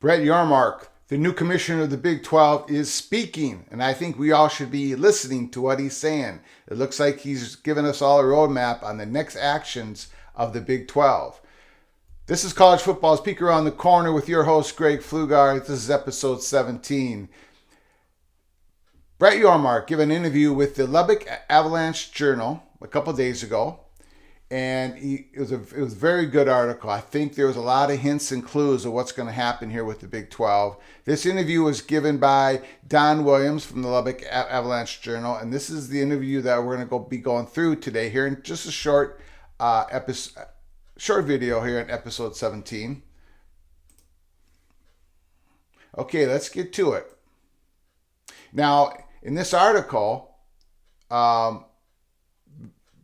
Brett Yormark, the new commissioner of the Big 12, is speaking, and I think we all should be listening to what he's saying. It looks like he's given us all a roadmap on the next actions of the Big 12. This is College Football's Peek Around the Corner with your host, Greg Flugard. This is episode 17. Brett Yormark gave an interview with the Lubbock Avalanche Journal a couple days ago. And it was a very good article. I think there was a lot of hints and clues of what's going to happen here with the Big 12. This interview was given by Don Williams from the Lubbock Avalanche Journal, and this is the interview that we're going to be going through today here in just a short video here in episode 17. Okay, let's get to it. Now, in this article,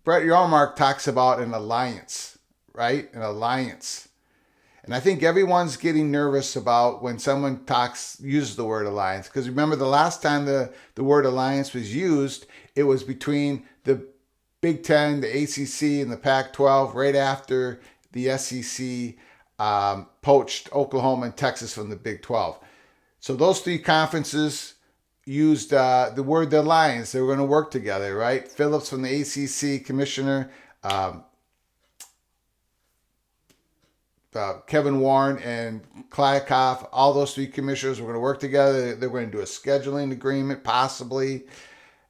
Brett Yormark talks about an alliance, right? An alliance. And I think everyone's getting nervous about when someone uses the word alliance. Because remember, the last time the word alliance was used, it was between the Big Ten, the ACC, and the Pac-12, right after the SEC poached Oklahoma and Texas from the Big 12. So those three conferences used the word the alliance. They were going to work together, right? Phillips from the ACC commissioner, Kevin Warren and Kliakoff, all those three commissioners were going to work together. They were going to do a scheduling agreement, possibly.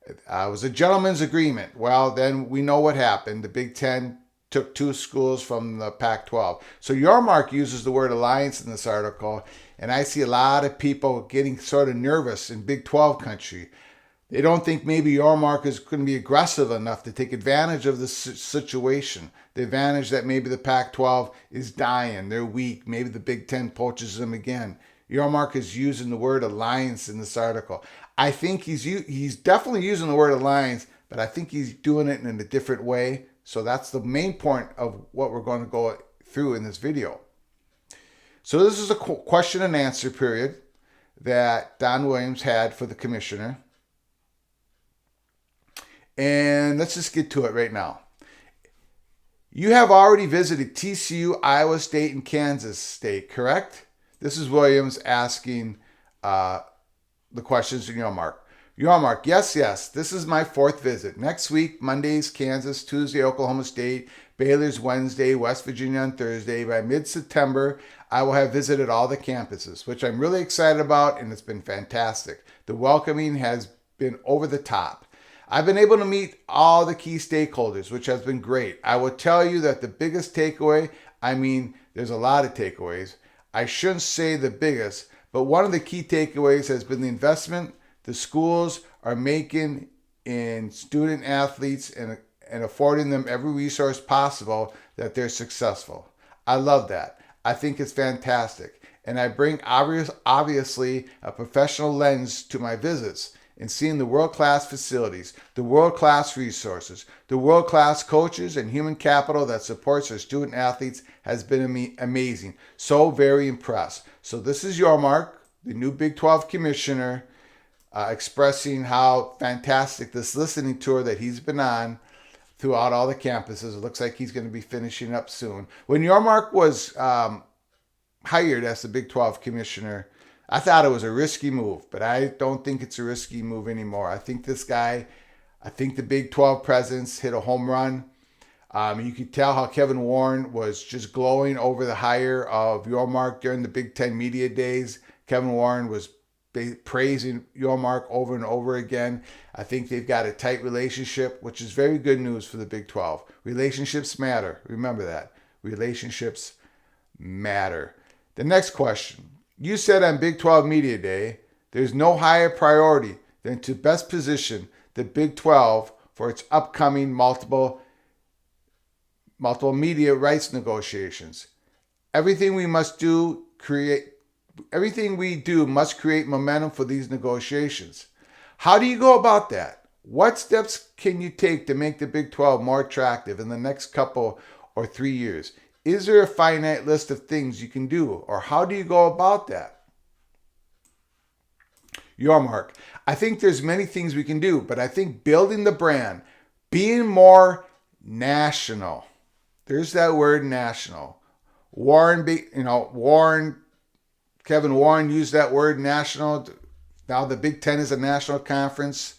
It was a gentleman's agreement. Well, then we know what happened. The Big Ten took two schools from the Pac-12. So Yormark uses the word alliance in this article, and I see a lot of people getting sort of nervous in Big 12 country. They don't think maybe Yormark is going to be aggressive enough to take advantage of the situation. The advantage that maybe the Pac-12 is dying, they're weak, maybe the Big Ten poaches them again. Yormark is using the word alliance in this article. I think he's definitely using the word alliance, but I think he's doing it in a different way. So that's the main point of what we're going to go through in this video. So this is a question and answer period that Don Williams had for the commissioner. And let's just get to it right now. You have already visited TCU, Iowa State, and Kansas State, correct? This is Williams asking the questions to Yormark. Yormark, yes. This is my fourth visit. Next week, Mondays, Kansas, Tuesday, Oklahoma State, Baylor's Wednesday, West Virginia on Thursday. By mid-September, I will have visited all the campuses, which I'm really excited about, and it's been fantastic. The welcoming has been over the top. I've been able to meet all the key stakeholders, which has been great. I will tell you that the biggest takeaway, there's a lot of takeaways. I shouldn't say the biggest, but one of the key takeaways has been the investment the schools are making in student athletes and affording them every resource possible that they're successful. I love that. I think it's fantastic. And I bring obviously a professional lens to my visits and seeing the world-class facilities, the world-class resources, the world-class coaches and human capital that supports our student athletes has been amazing. So very impressed. So this is Yormark, the new Big 12 commissioner, expressing how fantastic this listening tour that he's been on throughout all the campuses. It looks like he's going to be finishing up soon. When Yormark was hired as the Big 12 commissioner, I thought it was a risky move, but I don't think it's a risky move anymore. I think the Big 12 presidents hit a home run. You could tell how Kevin Warren was just glowing over the hire of Yormark during the Big Ten media days. Kevin Warren was praising Yormark over and over again. I think they've got a tight relationship, which is very good news for the Big 12. Relationships matter. Remember that. Relationships matter. The next question. You said on Big 12 Media Day, there's no higher priority than to best position the Big 12 for its upcoming multiple media rights negotiations. Everything we do must create momentum for these negotiations. How do you go about that? What steps can you take to make the Big 12 more attractive in the next couple or 3 years? Is there a finite list of things you can do, or how do you go about that? Yormark, I think there's many things we can do, but I think building the brand, being more national. There's that word national. Warren Kevin Warren used that word, national. Now the Big Ten is a national conference.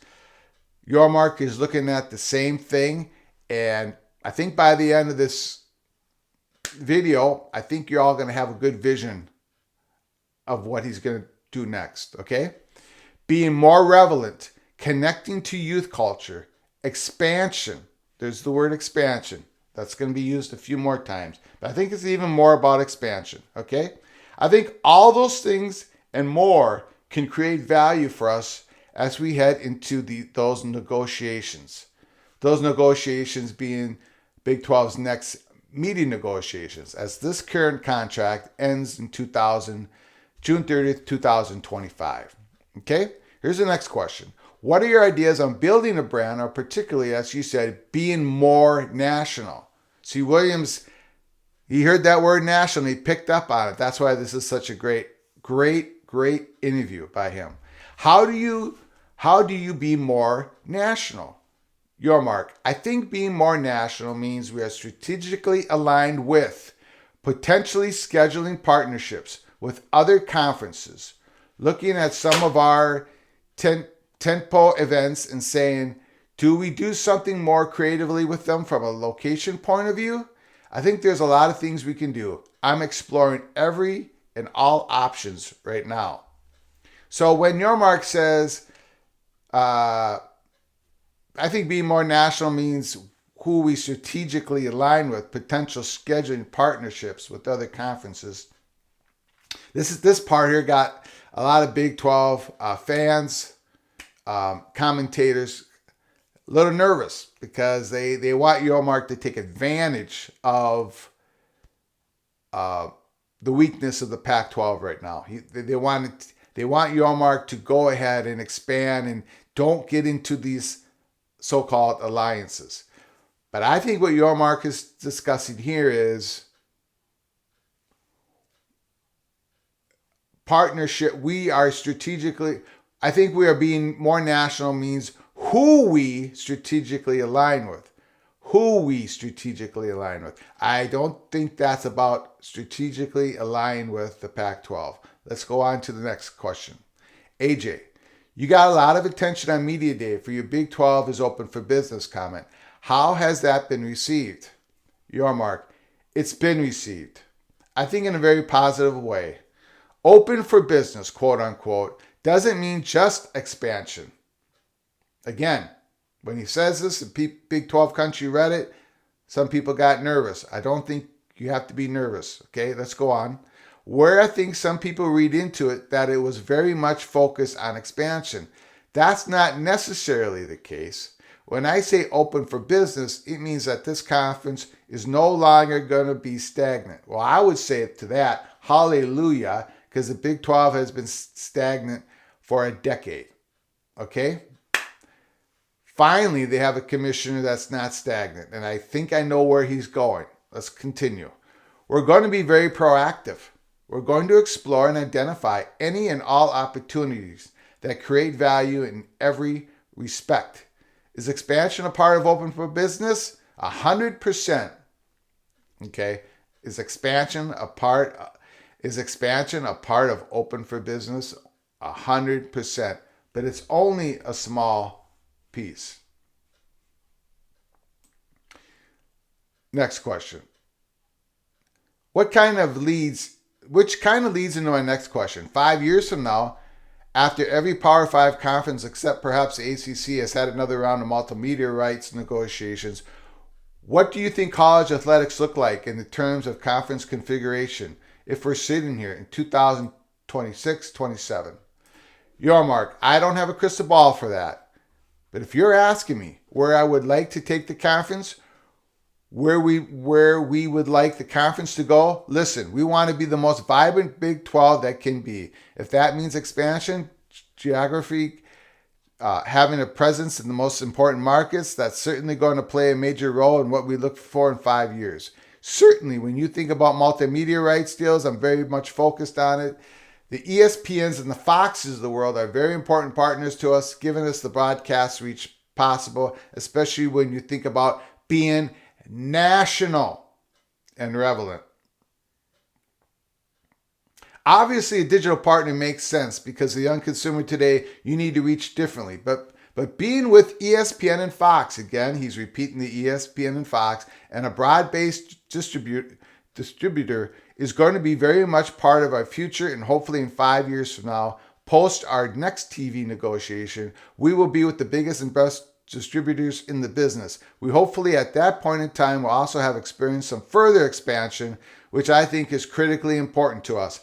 Yormark is looking at the same thing. And I think by the end of this video, I think you're all going to have a good vision of what he's going to do next, okay? Being more relevant, connecting to youth culture, expansion. There's the word expansion. That's going to be used a few more times. But I think it's even more about expansion, okay? I think all those things and more can create value for us as we head into those negotiations. Those negotiations being Big 12's next meeting negotiations, as this current contract ends in June 30th, 2025. Okay? Here's the next question. What are your ideas on building a brand, or particularly, as you said, being more national? See, Williams, he heard that word national and he picked up on it. That's why this is such a great interview by him. How do you be more national? Yormark, I think being more national means we are strategically aligned with, potentially scheduling partnerships with other conferences, looking at some of our tentpole events and saying, do we do something more creatively with them from a location point of view? I think there's a lot of things we can do. I'm exploring every and all options right now. So when Yormark says, I think being more national means who we strategically align with, potential scheduling partnerships with other conferences. This part here got a lot of Big 12 fans, commentators, a little nervous because they want Yormark to take advantage of the weakness of the Pac-12 right now. They want Yormark to go ahead and expand and don't get into these so-called alliances. But I think what Yormark is discussing here is partnership. I think we are being more national means who we strategically align with. I don't think that's about strategically aligned with the Pac-12. Let's go on to the next question. AJ, you got a lot of attention on Media Day for your Big 12 is open for business comment. How has that been received? Yormark, it's been received, I think, in a very positive way. Open for business, quote unquote, doesn't mean just expansion. Again, when he says this, the Big 12 country read it, some people got nervous. I don't think you have to be nervous. Okay, let's go on. Where I think some people read into it that it was very much focused on expansion. That's not necessarily the case. When I say open for business, it means that this conference is no longer going to be stagnant. Well, I would say to that, hallelujah, because the Big 12 has been stagnant for a decade. Okay? Finally, they have a commissioner that's not stagnant, and I think I know where he's going. Let's continue. We're going to be very proactive. We're going to explore and identify any and all opportunities that create value in every respect. Is expansion a part of open for business? 100%. Okay. Is expansion a part of open for business? 100%. But it's only a small piece. Next question. Which kind of leads into my next question. 5 years from now, after every Power 5 conference except perhaps the ACC has had another round of multimedia rights negotiations, what do you think college athletics look like in the terms of conference configuration if we're sitting here in 2026, 27? Yormark, I don't have a crystal ball for that. But if you're asking me where I would like to take the conference, where we would like the conference to go, listen, we want to be the most vibrant Big 12 that can be. If that means expansion, geography, having a presence in the most important markets, that's certainly going to play a major role in what we look for in 5 years. Certainly, when you think about multimedia rights deals, I'm very much focused on it. The ESPNs and the Foxes of the world are very important partners to us, giving us the broadcast reach possible, especially when you think about being national and relevant. Obviously, a digital partner makes sense because the young consumer today, you need to reach differently. But being with ESPN and Fox, again, he's repeating the ESPN and Fox, and a broad-based distributor is going to be very much part of our future, and hopefully in 5 years from now, post our next TV negotiation, we will be with the biggest and best distributors in the business. We hopefully at that point in time will also have experienced some further expansion, which I think is critically important to us.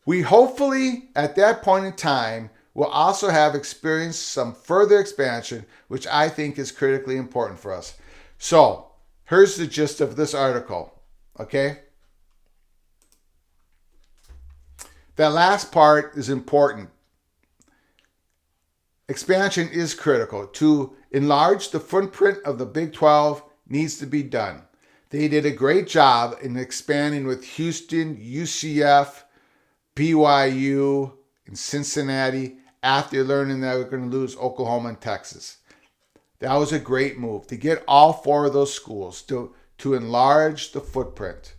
We hopefully at that point in time will also have experienced some further expansion, which I think is critically important for us. So here's the gist of this article, okay? That last part is important. Expansion is critical. To enlarge the footprint of the Big 12 needs to be done. They did a great job in expanding with Houston, UCF, BYU, and Cincinnati after learning that we're going to lose Oklahoma and Texas. That was a great move to get all 4 of those schools to enlarge the footprint.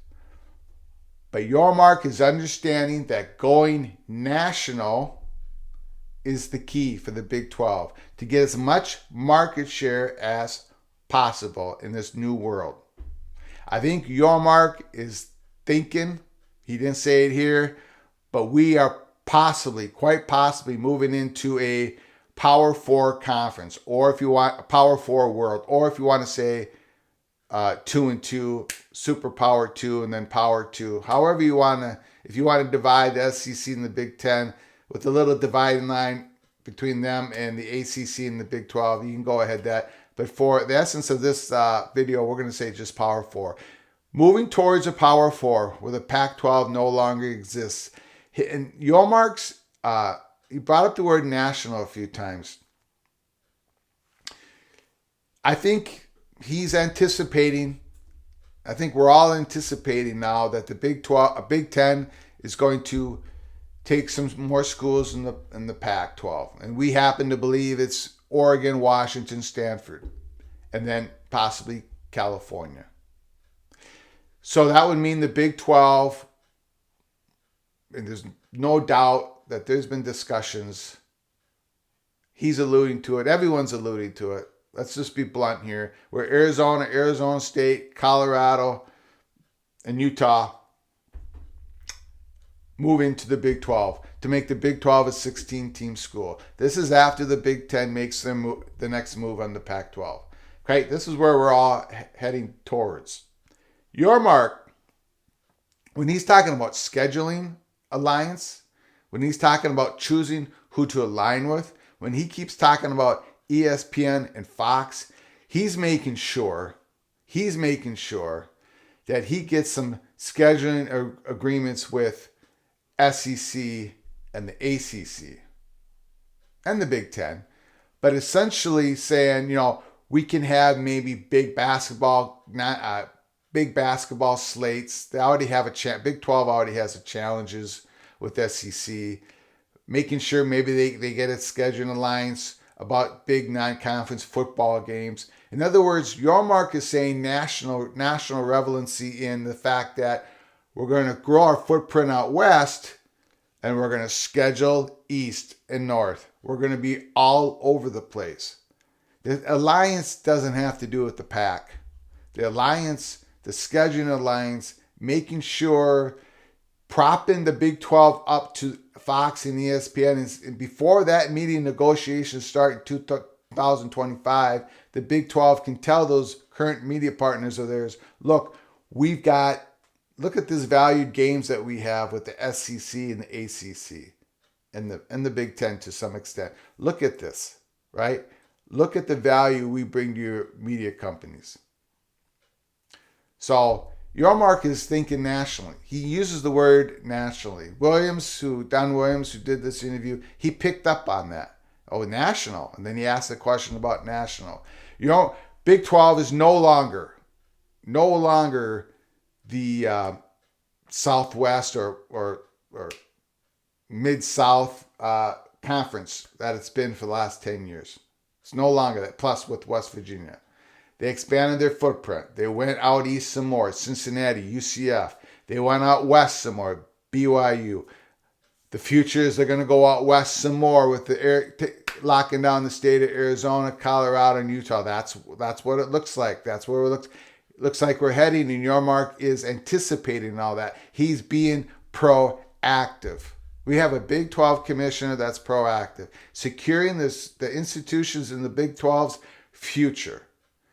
But Yormark is understanding that going national is the key for the Big 12 to get as much market share as possible in this new world. I think Yormark is thinking, he didn't say it here, but we are quite possibly moving into a Power 4 conference, or if you want a Power 4 world, or if you want to say 2 and 2, Super Power 2, and then Power 2. However you want to, if you want to divide the SEC and the Big 10 with a little dividing line between them and the ACC and the Big 12, you can go ahead that. But for the essence of this video, we're going to say just Power 4. Moving towards a Power 4 where the Pac-12 no longer exists. And Yormark's, he brought up the word national a few times. I think he's anticipating, I think we're all anticipating now that the Big 10 is going to take some more schools in the Pac-12. And we happen to believe it's Oregon, Washington, Stanford, and then possibly California. So that would mean the Big 12, and there's no doubt that there's been discussions. He's alluding to it. Everyone's alluding to it. Let's just be blunt here. Where Arizona State, Colorado, and Utah move into the Big 12 to make the Big 12 a 16-team school. This is after the Big 10 makes the next move on the Pac-12. Okay, this is where we're all heading towards. Yormark, when he's talking about scheduling alliance, when he's talking about choosing who to align with, when he keeps talking about ESPN and Fox, he's making sure that he gets some scheduling agreements with SEC and the ACC and the Big 10, but essentially saying, we can have maybe big basketball slates. They already have Big 12 already has the challenges with SEC, making sure maybe they get a scheduling alliance about big non-conference football games. In other words, Yormark is saying national relevancy in the fact that we're going to grow our footprint out west and we're going to schedule east and north. We're going to be all over the place. The alliance doesn't have to do with the Pac. The alliance, the scheduling alliance, making sure propping the Big 12 up to Fox and ESPN. And before that meeting negotiations start in 2025, the Big 12 can tell those current media partners of theirs, look at this valued games that we have with the SEC and the ACC and the Big 10 to some extent. Look at this, right? Look at the value we bring to your media companies. So Yormark is thinking nationally. He uses the word nationally. Don Williams, who did this interview, he picked up on that. Oh, national. And then he asked a question about national. Big 12 is no longer the Southwest or Mid-South conference that it's been for the last 10 years. It's no longer that. Plus with West Virginia. They expanded their footprint. They went out east some more. Cincinnati, UCF. They went out west some more. BYU. The future is they're going to go out west some more with the locking down the state of Arizona, Colorado, and Utah. That's what it looks like. That's where it looks like we're heading. And Yormark is anticipating all that. He's being proactive. We have a Big 12 commissioner that's proactive, securing the institutions in the Big 12's future.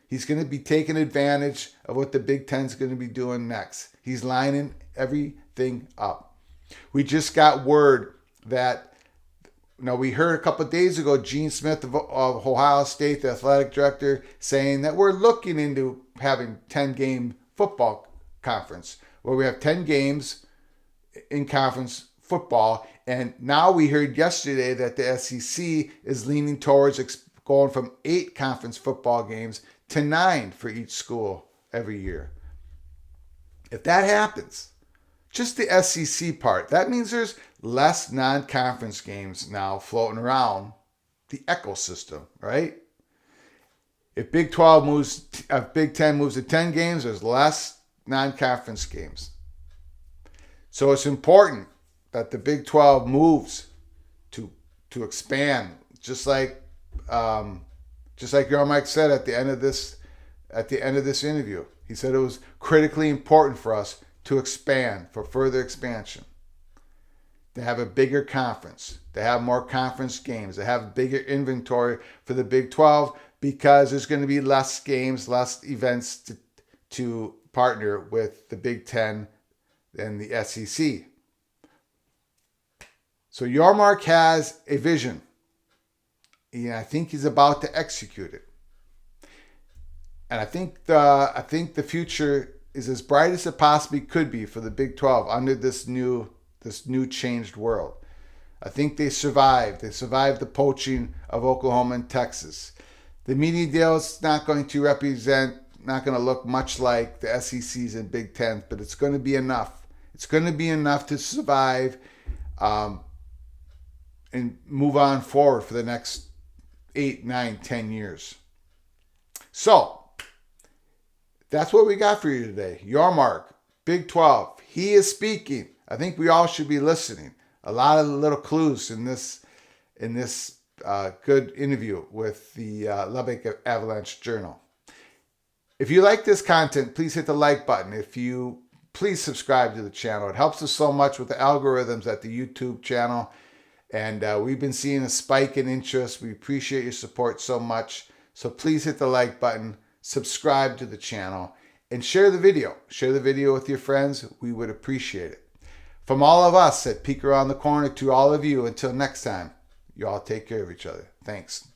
He's going to be taking advantage of what the Big 10 is going to be doing next. He's lining everything up. We just got word that, we heard a couple of days ago, Gene Smith of Ohio State, the athletic director, saying that we're looking into having 10-game football conference, where we have 10 games in conference football. And now we heard yesterday that the SEC is leaning towards going from 8 conference football games to 9 for each school every year. If that happens, just the SEC part, that means there's less non-conference games now floating around the ecosystem, right? If Big 10 moves to 10 games, there's less non-conference games. So it's important that the Big 12 moves to expand, just like Yormark said at the end of this interview. He said it was critically important for us to expand, for further expansion, to have a bigger conference, to have more conference games, to have bigger inventory for the Big 12, because there's going to be less games, less events to partner with the Big 10 and the SEC. So Yormark has a vision. I think he's about to execute it. And I think the future is as bright as it possibly could be for the Big 12 under this new changed world. I think they survived. They survived the poaching of Oklahoma and Texas. The media deal is not going to look much like the SEC's and Big 10, but it's going to be enough. It's going to be enough to survive and move on forward for the next 8, 9, 10 years. So, that's what we got for you today. Yormark, Big 12. He is speaking. I think we all should be listening. A lot of little clues in this good interview with the Lubbock Avalanche Journal. If you like this content, please hit the like button. Please subscribe to the channel. It helps us so much with the algorithms at the YouTube channel. And we've been seeing a spike in interest. We appreciate your support so much. So please hit the like button, subscribe to the channel, and share the video. Share the video with your friends. We would appreciate it. From all of us at Peek Around the Corner to all of you, until next time, you all take care of each other. Thanks.